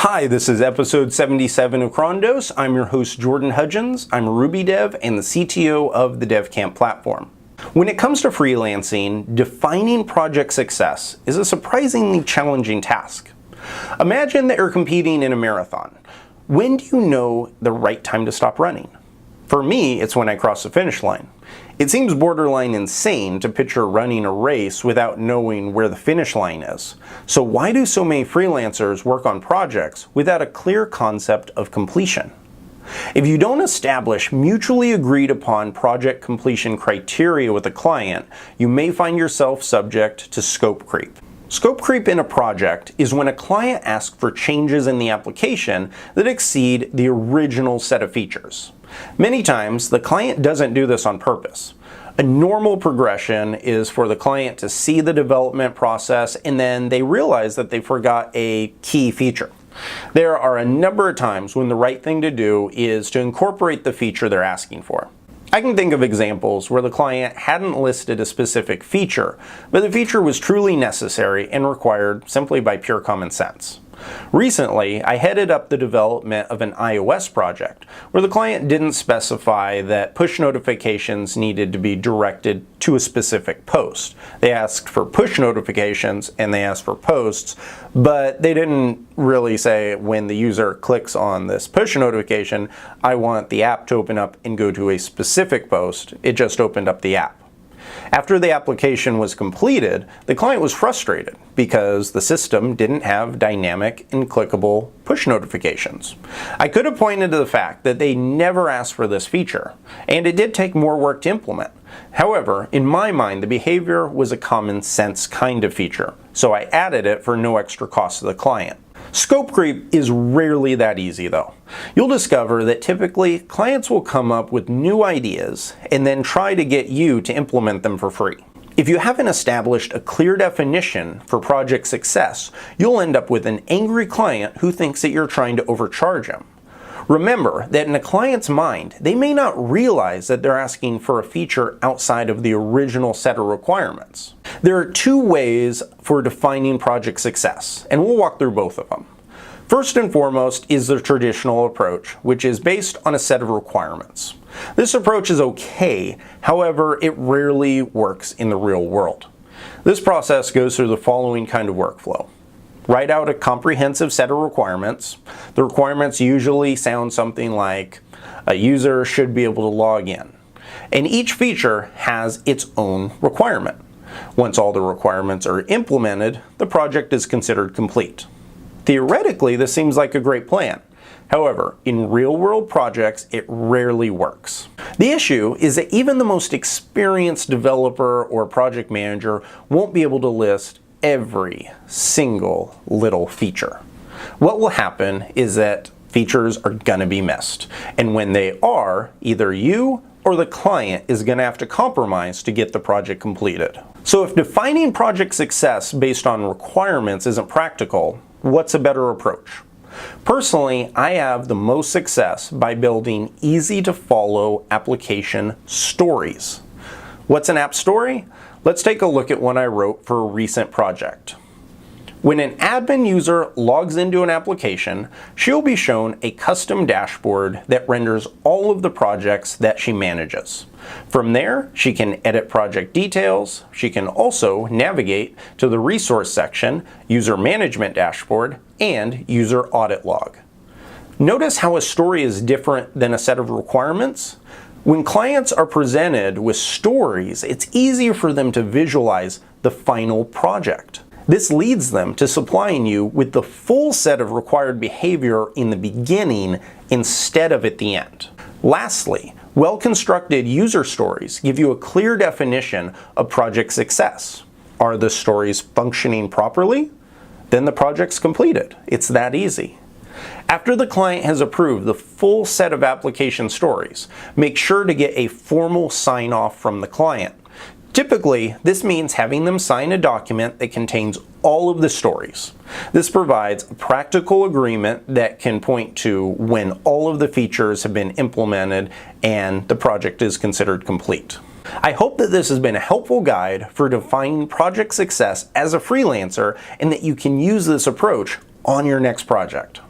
Hi, this is episode 77 of Crondos. I'm your host, Jordan Hudgens. I'm a Ruby dev and the CTO of the DevCamp platform. When it comes to freelancing, defining project success is a surprisingly challenging task. Imagine that you're competing in a marathon. When do you know the right time to stop running? For me, it's when I cross the finish line. It seems borderline insane to picture running a race without knowing where the finish line is. So why do so many freelancers work on projects without a clear concept of completion? If you don't establish mutually agreed upon project completion criteria with a client, you may find yourself subject to scope creep. Scope creep in a project is when a client asks for changes in the application that exceed the original set of features. Many times, the client doesn't do this on purpose. A normal progression is for the client to see the development process and then they realize that they forgot a key feature. There are a number of times when the right thing to do is to incorporate the feature they're asking for. I can think of examples where the client hadn't listed a specific feature, but the feature was truly necessary and required simply by pure common sense. Recently, I headed up the development of an iOS project where the client didn't specify that push notifications needed to be directed to a specific post. They asked for push notifications and they asked for posts, but they didn't really say when the user clicks on this push notification, I want the app to open up and go to a specific post. It just opened up the app. After the application was completed, the client was frustrated because the system didn't have dynamic and clickable push notifications. I could have pointed to the fact that they never asked for this feature, and it did take more work to implement. However, in my mind, the behavior was a common sense kind of feature, so I added it for no extra cost to the client. Scope creep is rarely that easy though. You'll discover that typically clients will come up with new ideas and then try to get you to implement them for free. If you haven't established a clear definition for project success, you'll end up with an angry client who thinks that you're trying to overcharge him. Remember that in a client's mind, they may not realize that they're asking for a feature outside of the original set of requirements. There are two ways for defining project success, and we'll walk through both of them. First and foremost is the traditional approach, which is based on a set of requirements. This approach is okay, however, it rarely works in the real world. This process goes through the following kind of workflow. Write out a comprehensive set of requirements. The requirements usually sound something like a user should be able to log in. And each feature has its own requirement. Once all the requirements are implemented, the project is considered complete. Theoretically, this seems like a great plan. However, in real-world projects, it rarely works. The issue is that even the most experienced developer or project manager won't be able to list every single little feature. What will happen is that features are gonna be missed. And when they are, either you or the client is gonna have to compromise to get the project completed. So if defining project success based on requirements isn't practical, what's a better approach? Personally, I have the most success by building easy to follow application stories. What's an app story? Let's take a look at one I wrote for a recent project. When an admin user logs into an application, she'll be shown a custom dashboard that renders all of the projects that she manages. From there, she can edit project details. She can also navigate to the resource section, user management dashboard, and user audit log. Notice how a story is different than a set of requirements? When clients are presented with stories, it's easier for them to visualize the final project. This leads them to supplying you with the full set of required behavior in the beginning instead of at the end. Lastly, well-constructed user stories give you a clear definition of project success. Are the stories functioning properly? Then the project's completed. It's that easy. After the client has approved the full set of application stories, make sure to get a formal sign-off from the client. Typically, this means having them sign a document that contains all of the stories. This provides a practical agreement that can point to when all of the features have been implemented and the project is considered complete. I hope that this has been a helpful guide for defining project success as a freelancer and that you can use this approach on your next project.